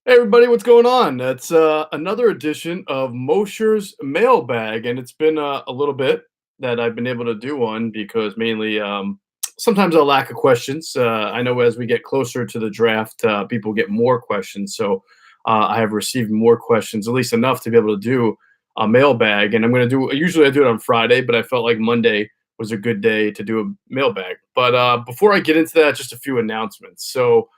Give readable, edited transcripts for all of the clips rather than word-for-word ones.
Hey everybody, what's going on? That's another edition of Mosher's Mailbag, and it's been a little bit that I've been able to do one because mainly sometimes a lack of questions. I know as we get closer to the draft, people get more questions, so I have received more questions, at least enough to be able to do a mailbag. And I'm going to do. Usually I do it on Friday, but I felt like Monday was a good day to do a mailbag. But before I get into that, just a few announcements. So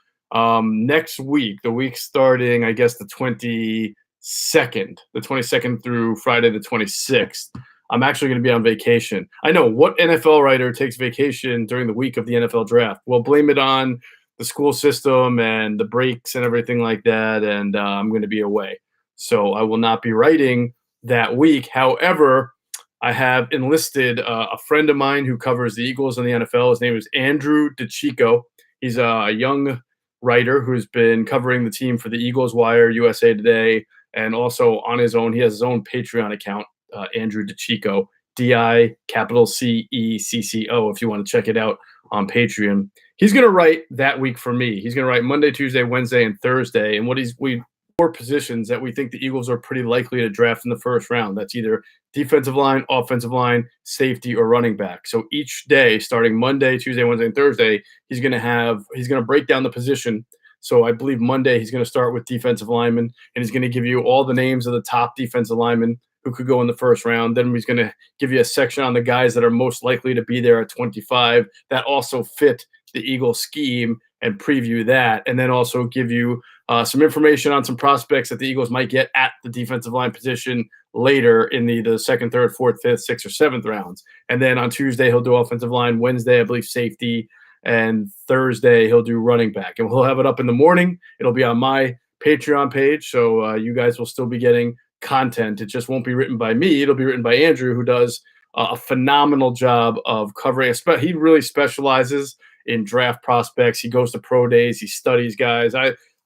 next week, the week starting, I guess the 22nd through Friday the 26th, I'm actually going to be on vacation. I know, what NFL writer takes vacation during the week of the NFL draft? Well, blame it on the school system and the breaks and everything like that. And I'm going to be away. So I will not be writing that week. However, I have enlisted a friend of mine who covers the Eagles and the NFL. His name is Andrew DeChico. He's a young writer who's been covering the team for the Eagles Wire, USA Today, and also on his own. He has his own Patreon account, Andrew DeChico, DICECCO, if you want to check it out on Patreon. He's going to write that week for me. He's going to write Monday, Tuesday, Wednesday, and Thursday. And we four positions that we think the Eagles are pretty likely to draft in the first round. That's either defensive line, offensive line, safety, or running back. So each day, starting Monday, Tuesday, Wednesday, and Thursday, he's going to break down the position. So I believe Monday he's going to start with defensive linemen, and he's going to give you all the names of the top defensive linemen who could go in the first round. Then he's going to give you a section on the guys that are most likely to be there at 25 that also fit the Eagles scheme and preview that, and then also give you some information on some prospects that the Eagles might get at the defensive line position later in the second, third, fourth, fifth, sixth, or seventh rounds. And then on Tuesday, he'll do offensive line. Wednesday, I believe, safety. And Thursday, he'll do running back. And we'll have it up in the morning. It'll be on my Patreon page, so you guys will still be getting content. It just won't be written by me. It'll be written by Andrew, who does a phenomenal job of covering. He really specializes in draft prospects. He goes to pro days. He studies guys.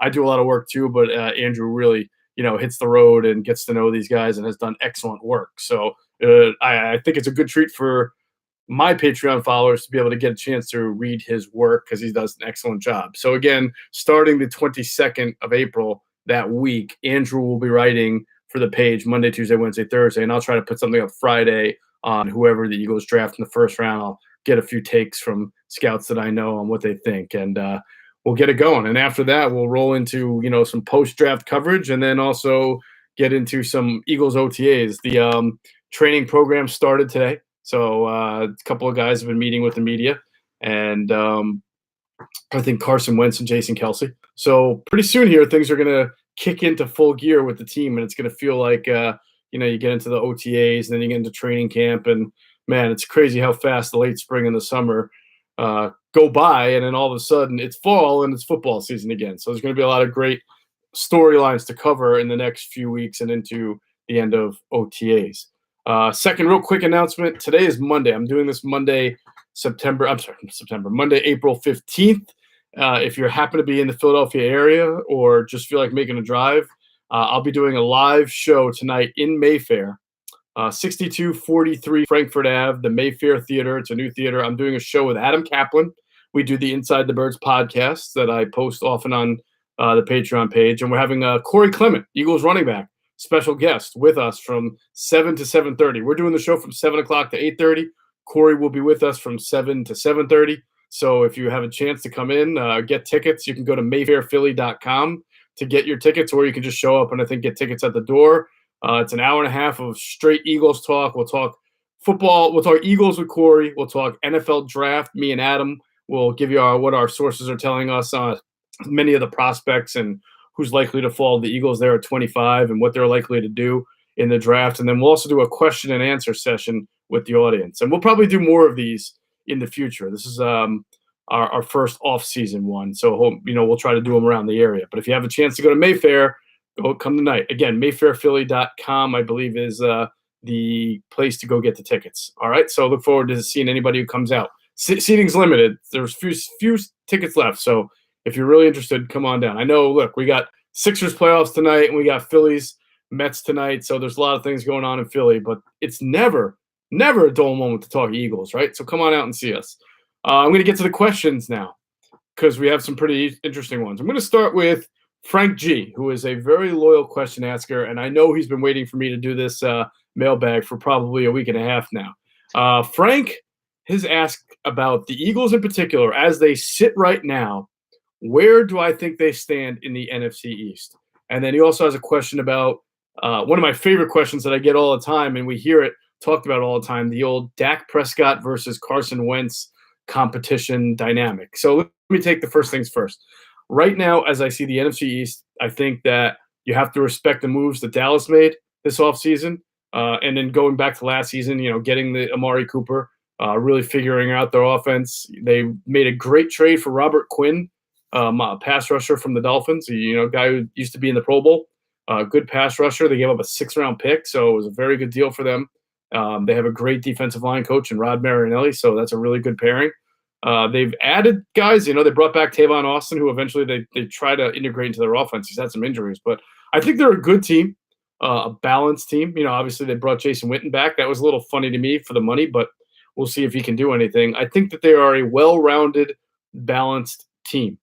I do a lot of work too, but Andrew really, hits the road and gets to know these guys and has done excellent work. So I think it's a good treat for my Patreon followers to be able to get a chance to read his work because he does an excellent job. So again, starting the 22nd of April that week, Andrew will be writing for the page Monday, Tuesday, Wednesday, Thursday, and I'll try to put something up Friday on whoever the Eagles draft in the first round. I'll get a few takes from scouts that I know on what they think, and we'll get it going. And after that, we'll roll into some post-draft coverage, and then also get into some Eagles OTAs. The training program started today, so a couple of guys have been meeting with the media, and I think Carson Wentz and Jason Kelsey. So pretty soon here, things are going to kick into full gear with the team, and it's going to feel like you get into the OTAs, and then you get into training camp, and man, it's crazy how fast the late spring and the summer go by, and then all of a sudden it's fall and it's football season again. So there's going to be a lot of great storylines to cover in the next few weeks and into the end of OTAs. Second real quick announcement. Today is Monday. I'm doing this Monday, Monday, April 15th. If you happen to be in the Philadelphia area or just feel like making a drive, I'll be doing a live show tonight in Mayfair, 6243 Frankfurt Ave, the Mayfair Theater. It's a new theater. I'm doing a show with Adam Kaplan. We do the Inside the Birds podcast that I post often on the Patreon page. And we're having Corey Clement, Eagles running back, special guest with us from 7 to 7:30. We're doing the show from 7 o'clock to 8:30. Corey will be with us from 7 to 7:30. So if you have a chance to come in, get tickets, you can go to mayfairphilly.com to get your tickets, or you can just show up and I think get tickets at the door. It's an hour and a half of straight Eagles talk. We'll talk football. We'll talk Eagles with Corey. We'll talk NFL draft. Me and Adam will give you what our sources are telling us on many of the prospects and who's likely to fall the Eagles there at 25 and what they're likely to do in the draft. And then we'll also do a question and answer session with the audience. And we'll probably do more of these in the future. This is our first off-season one. So, we'll try to do them around the area. But if you have a chance to go to Mayfair, come tonight. Again, mayfairphilly.com, I believe, is the place to go get the tickets. All right, so look forward to seeing anybody who comes out. Seating's limited. There's few tickets left, so if you're really interested, come on down. I know, look, we got Sixers playoffs tonight, and we got Phillies, Mets tonight, so there's a lot of things going on in Philly, but it's never a dull moment to talk Eagles, right? So come on out and see us. I'm going to get to the questions now because we have some pretty interesting ones. I'm going to start with Frank G, who is a very loyal question asker, and I know he's been waiting for me to do this mailbag for probably a week and a half now. Frank has asked about the Eagles in particular as they sit right now. Where do I think they stand in the NFC East? And then he also has a question about one of my favorite questions that I get all the time, and we hear it talked about all the time, the old Dak Prescott versus Carson Wentz competition dynamic. So let me take the first things first. Right now, as I see the NFC East, I think that you have to respect the moves that Dallas made this offseason. And then going back to last season, getting the Amari Cooper, really figuring out their offense. They made a great trade for Robert Quinn, a pass rusher from the Dolphins, guy who used to be in the Pro Bowl. Good pass rusher. They gave up a 6th-round pick, so it was a very good deal for them. They have a great defensive line coach in Rod Marinelli, so that's a really good pairing. They've added guys. They brought back Tavon Austin, who eventually they try to integrate into their offense. He's had some injuries, but I think they're a good team, a balanced team. Obviously they brought Jason Witten back. That was a little funny to me for the money, but we'll see if he can do anything. I think that they are a well-rounded, balanced team.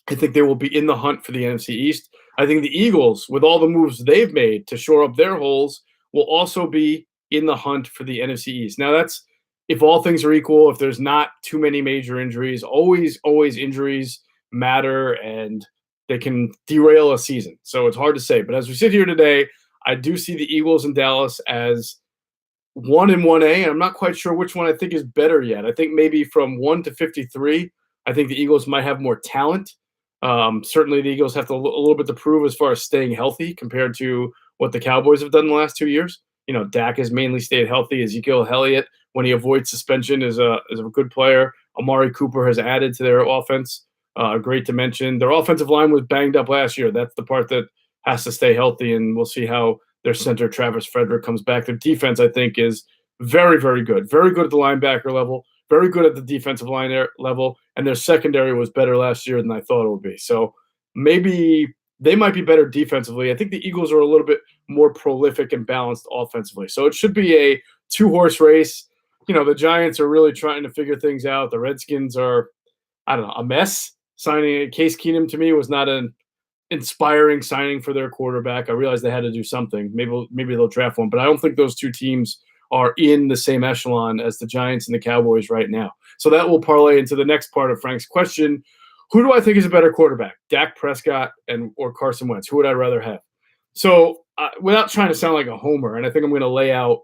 I think they will be in the hunt for the NFC East. I think the Eagles, with all the moves they've made to shore up their holes, will also be in the hunt for the NFC East. Now, that's if all things are equal, if there's not too many major injuries. Always injuries matter, and they can derail a season. So it's hard to say. But as we sit here today, I do see the Eagles and Dallas as 1 and 1A, and I'm not quite sure which one I think is better yet. I think maybe from 1 to 53, I think the Eagles might have more talent. Certainly the Eagles have a little bit to prove as far as staying healthy compared to what the Cowboys have done the last 2 years. Dak has mainly stayed healthy. Ezekiel Elliott, when he avoids suspension, is a good player. Amari Cooper has added to their offense a great dimension. Their offensive line was banged up last year. That's the part that has to stay healthy, and we'll see how their center, Travis Frederick, comes back. Their defense, I think, is very, very good. Very good at the linebacker level, very good at the defensive line level, and their secondary was better last year than I thought it would be. So maybe they might be better defensively. I think the Eagles are a little bit more prolific and balanced offensively. So it should be a 2-horse race. The Giants are really trying to figure things out. The Redskins are, I don't know, a mess. Signing Case Keenum to me was not an inspiring signing for their quarterback. I realized they had to do something. Maybe they'll draft one, but I don't think those two teams are in the same echelon as the Giants and the Cowboys right now. So that will parlay into the next part of Frank's question. Who do I think is a better quarterback, Dak Prescott or Carson Wentz? Who would I rather have? So without trying to sound like a homer, and I think I'm going to lay out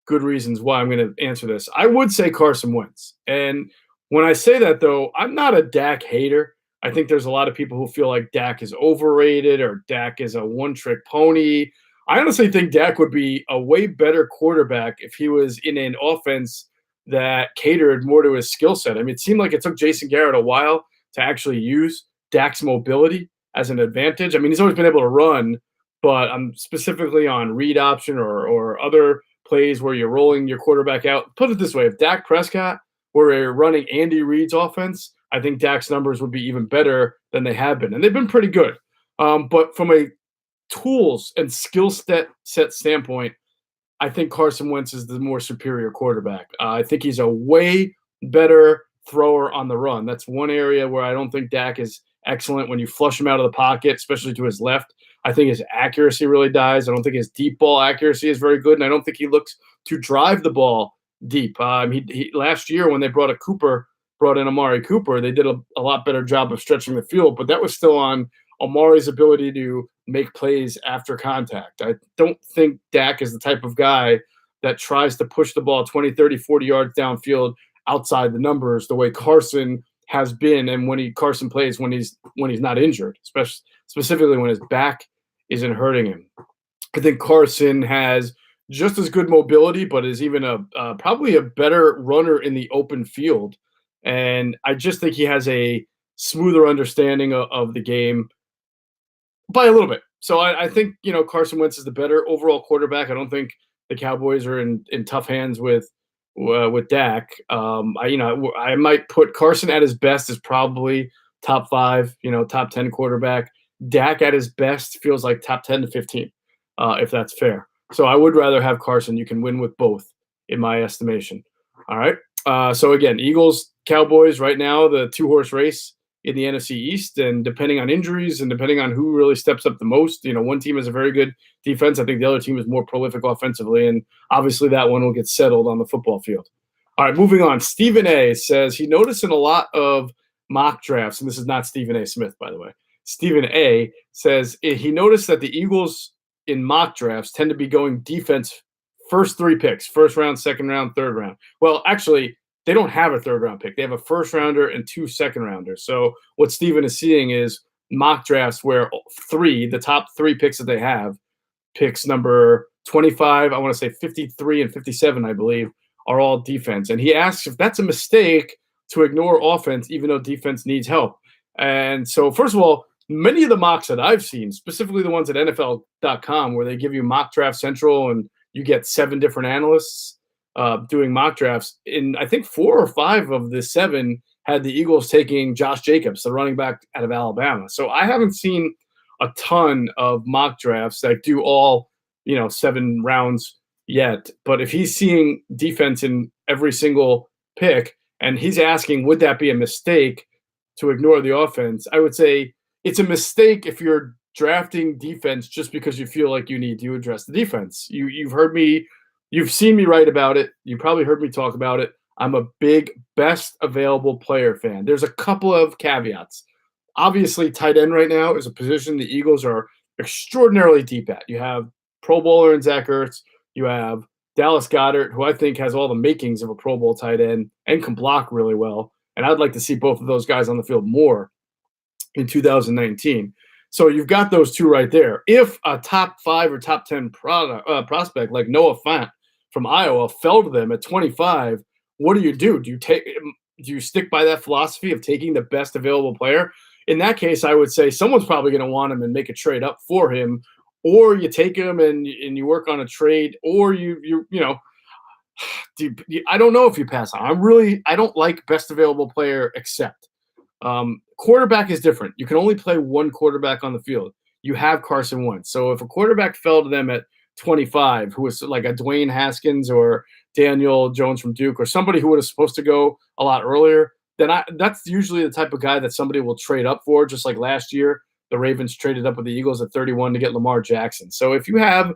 good reasons why I'm going to answer this, I would say Carson Wentz. And when I say that, though, I'm not a Dak hater. I think there's a lot of people who feel like Dak is overrated or Dak is a one-trick pony. I honestly think Dak would be a way better quarterback if he was in an offense that catered more to his skill set. I mean, it seemed like it took Jason Garrett a while to actually use Dak's mobility as an advantage. I mean, he's always been able to run, but I'm specifically on read option or other plays where you're rolling your quarterback out. Put it this way, if Dak Prescott were running Andy Reid's offense, I think Dak's numbers would be even better than they have been. And they've been pretty good. But from a tools and skill set standpoint, I think Carson Wentz is the more superior quarterback. I think he's a way better thrower on the run. That's one area where I don't think Dak is excellent when you flush him out of the pocket, especially to his left. I think his accuracy really dies. I don't think his deep ball accuracy is very good, and I don't think he looks to drive the ball deep. He last year when they brought in Amari Cooper, they did a lot better job of stretching the field, but that was still on Amari's ability to make plays after contact. I don't think Dak is the type of guy that tries to push the ball 20, 30, 40 yards downfield outside the numbers the way Carson has been, and when Carson plays when he's not injured, specifically when his back isn't hurting him. I think Carson has just as good mobility, but is even probably a better runner in the open field. And I just think he has a smoother understanding of the game by a little bit. So I think, Carson Wentz is the better overall quarterback. I don't think the Cowboys are in tough hands with Dak. I might put Carson at his best as probably top 5, top 10 quarterback. Dak at his best feels like top 10 to 15, if that's fair. So I would rather have Carson. You can win with both, in my estimation. All right. So again, Eagles, Cowboys right now, the 2-horse race in the NFC East. And depending on injuries and depending on who really steps up the most, one team has a very good defense. I think the other team is more prolific offensively. And obviously that one will get settled on the football field. All right, moving on. Stephen A says he noticed in a lot of mock drafts, and this is not Stephen A. Smith, by the way. Stephen A says he noticed that the Eagles in mock drafts tend to be going defense first 3 picks, first round, second round, third round. Well, actually, they don't have a third round pick. They have a first rounder and 2 second rounders. So what Stephen is seeing is mock drafts where the top 3 picks that they have, picks number 25, I want to say 53 and 57, I believe, are all defense. And he asks if that's a mistake to ignore offense, even though defense needs help. And so, first of all, many of the mocks that I've seen, specifically the ones at NFL.com, where they give you Mock Draft Central and you get 7 different analysts doing mock drafts. In I think 4 or 5 of the 7 had the Eagles taking Josh Jacobs, the running back out of Alabama. So I haven't seen a ton of mock drafts that do all 7 rounds yet. But if he's seeing defense in every single pick and he's asking, would that be a mistake to ignore the offense? I would say it's a mistake if you're drafting defense just because you feel like you need to address the defense. You've seen me write about it. You probably heard me talk about it. I'm a big best available player fan. There's a couple of caveats. Obviously, tight end right now is a position the Eagles are extraordinarily deep at. You have Pro Bowler in Zach Ertz. You have Dallas Goedert, who I think has all the makings of a Pro Bowl tight end and can block really well. And I'd like to see both of those guys on the field more in 2019. So you've got those 2 right there. If a top 5 or top 10 prospect like Noah Fant from Iowa fell to them at 25, what do? Do you stick by that philosophy of taking the best available player? In that case, I would say someone's probably going to want him and make a trade up for him, or you take him and you work on a trade, or I don't know if you pass on. I don't like best available player except. Quarterback is different. You can only play one quarterback on the field. You have Carson Wentz. So if a quarterback fell to them at 25, who was like a Dwayne Haskins or Daniel Jones from Duke or somebody who was supposed to go a lot earlier, then that's usually the type of guy that somebody will trade up for, just like last year. The Ravens traded up with the Eagles at 31 to get Lamar Jackson. So if you have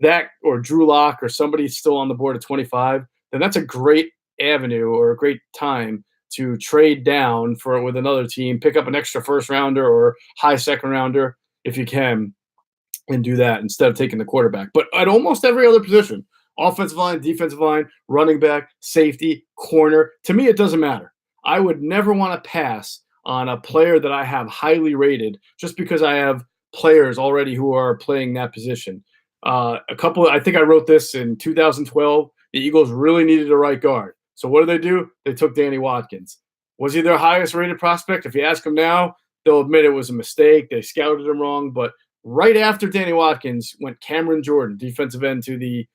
that or Drew Lock or somebody still on the board at 25, then that's a great avenue or a great time to trade down with another team, pick up an extra first rounder or high second rounder if you can, and do that instead of taking the quarterback. But at almost every other position, offensive line, defensive line, running back, safety, corner, to me, it doesn't matter. I would never want to pass on a player that I have highly rated just because I have players already who are playing that position. I think I wrote this in 2012. The Eagles really needed a right guard. So what do? They took Danny Watkins. Was he their highest rated prospect? If you ask them now, they'll admit it was a mistake. They scouted him wrong. But right after Danny Watkins went Cameron Jordan, defensive end to the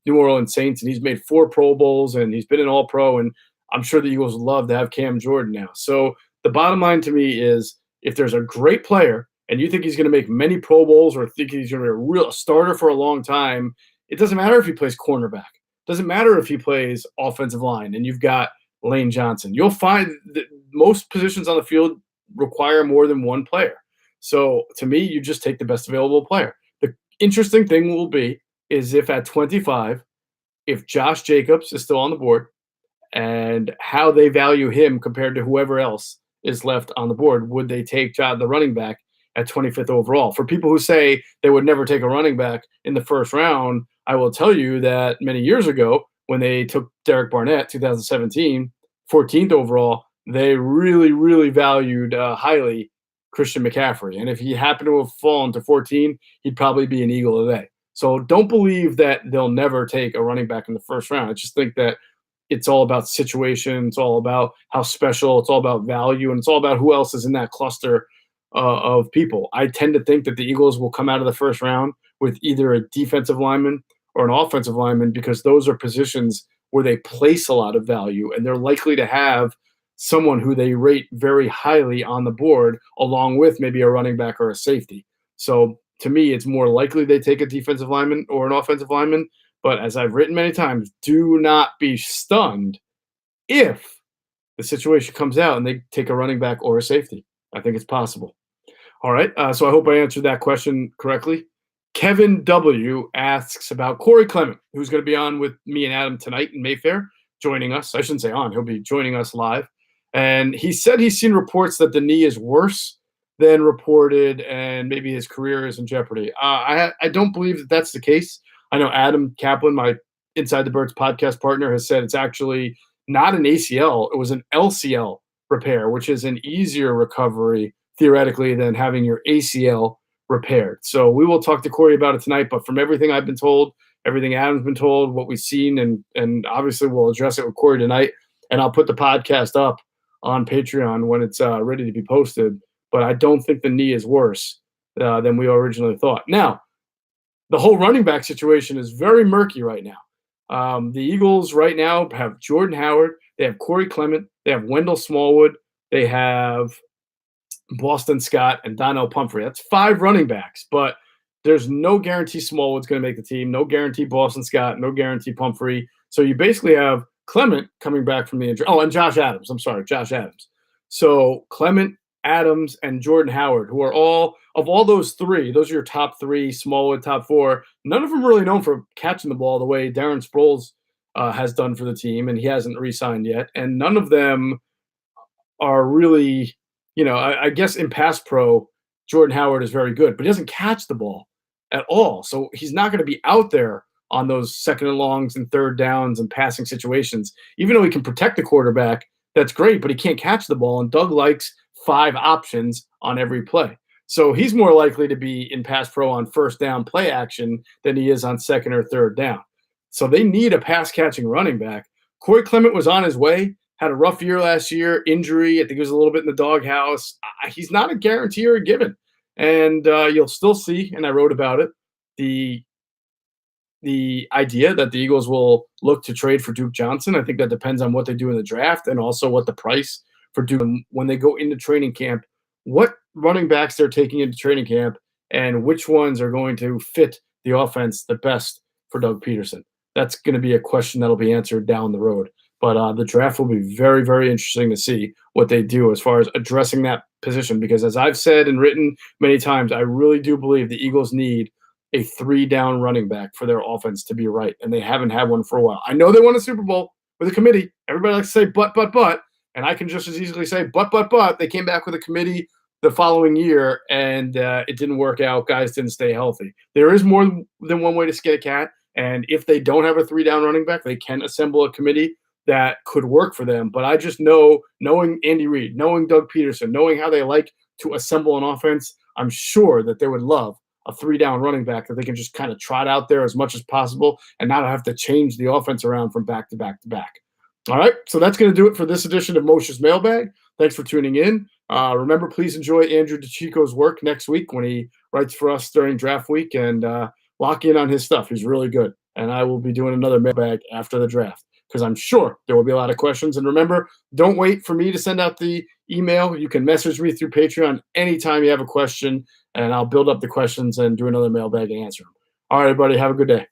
New Orleans Saints, and he's made 4 Pro Bowls, and he's been an All-Pro, and I'm sure the Eagles would love to have Cam Jordan now. So the bottom line to me is if there's a great player and you think he's going to make many Pro Bowls or think he's going to be a real starter for a long time, it doesn't matter if he plays cornerback. Doesn't matter if he plays offensive line and you've got Lane Johnson. You'll find that most positions on the field require more than one player. So to me, you just take the best available player. The interesting thing will be is if at 25, if Josh Jacobs is still on the board and how they value him compared to whoever else is left on the board. Would they take the running back at 25th overall? For people who say they would never take a running back in the first round, I will tell you that many years ago, when they took Derek Barnett, 2017, 14th overall, they really, really valued highly Christian McCaffrey. And if he happened to have fallen to 14, he'd probably be an Eagle today. So don't believe that they'll never take a running back in the first round. I just think that it's all about situation. It's all about how special. It's all about value. And it's all about who else is in that cluster of people. I tend to think that the Eagles will come out of the first round with either a defensive lineman or an offensive lineman because those are positions where they place a lot of value and they're likely to have someone who they rate very highly on the board along with maybe a running back or a safety. So to me, it's more likely they take a defensive lineman or an offensive lineman. But as I've written many times, do not be stunned if the situation comes out and they take a running back or a safety. I think it's possible. All right. So I hope I answered that question correctly. Kevin W. asks about Corey Clement, who's going to be on with me and Adam tonight in Mayfair, joining us. I shouldn't say on, he'll be joining us live. And he said he's seen reports that the knee is worse than reported and maybe his career is in jeopardy. I don't believe that that's the case. I know Adam Kaplan, my Inside the Birds podcast partner, has said it's actually not an ACL. It was an LCL repair, which is an easier recovery theoretically than having your ACL repaired. So we will talk to Corey about it tonight. But from everything I've been told, everything Adam's been told, what we've seen, and obviously we'll address it with Corey tonight. And I'll put the podcast up on Patreon when it's ready to be posted. But I don't think the knee is worse than we originally thought. Now, the whole running back situation is very murky right now. The Eagles right now have Jordan Howard. They have Corey Clement. They have Wendell Smallwood. They have Boston Scott and Donnell Pumphrey. That's 5 running backs, but there's no guarantee Smallwood's going to make the team, no guarantee Boston Scott, no guarantee Pumphrey. So you basically have Clement coming back from the injury. Oh, and Josh Adams. I'm sorry, Josh Adams. So Clement, Adams, and Jordan Howard, who are all those 3, those are your top 3, Smallwood top 4. None of them really known for catching the ball the way Darren Sproles has done for the team, and he hasn't re-signed yet. And none of them are really, I guess in pass pro, Jordan Howard is very good, but he doesn't catch the ball at all. So he's not going to be out there on those second and longs and third downs and passing situations. Even though he can protect the quarterback, that's great, but he can't catch the ball. And Doug likes 5 options on every play. So he's more likely to be in pass pro on first down play action than he is on second or third down. So they need a pass catching running back. Corey Clement was on his way, had a rough year last year, injury. I think he was a little bit in the doghouse. He's not a guarantee or a given. And you'll still see, and I wrote about it, the idea that the Eagles will look to trade for Duke Johnson. I think that depends on what they do in the draft and also what the price for Duke when they go into training camp, what running backs they're taking into training camp, and which ones are going to fit the offense the best for Doug Peterson. That's going to be a question that'll be answered down the road. But the draft will be very, very interesting to see what they do as far as addressing that position. Because as I've said and written many times, I really do believe the Eagles need a 3-down running back for their offense to be right. And they haven't had one for a while. I know they won a Super Bowl with a committee. Everybody likes to say, but. And I can just as easily say, but. They came back with a committee the following year, and it didn't work out. Guys didn't stay healthy. There is more than one way to skin a cat. And if they don't have a 3-down running back, they can assemble a committee that could work for them. But I just know, knowing Andy Reid, knowing Doug Peterson, knowing how they like to assemble an offense, I'm sure that they would love a 3-down running back that they can just kind of trot out there as much as possible and not have to change the offense around from back to back to back. All right, so that's going to do it for this edition of Mosher's Mailbag. Thanks for tuning in. Remember, please enjoy Andrew DeChico's work next week when he writes for us during draft week, and lock in on his stuff. He's really good. And I will be doing another mailbag after the draft, because I'm sure there will be a lot of questions. And remember, don't wait for me to send out the email. You can message me through Patreon anytime you have a question, and I'll build up the questions and do another mailbag and answer them. All right, everybody, have a good day.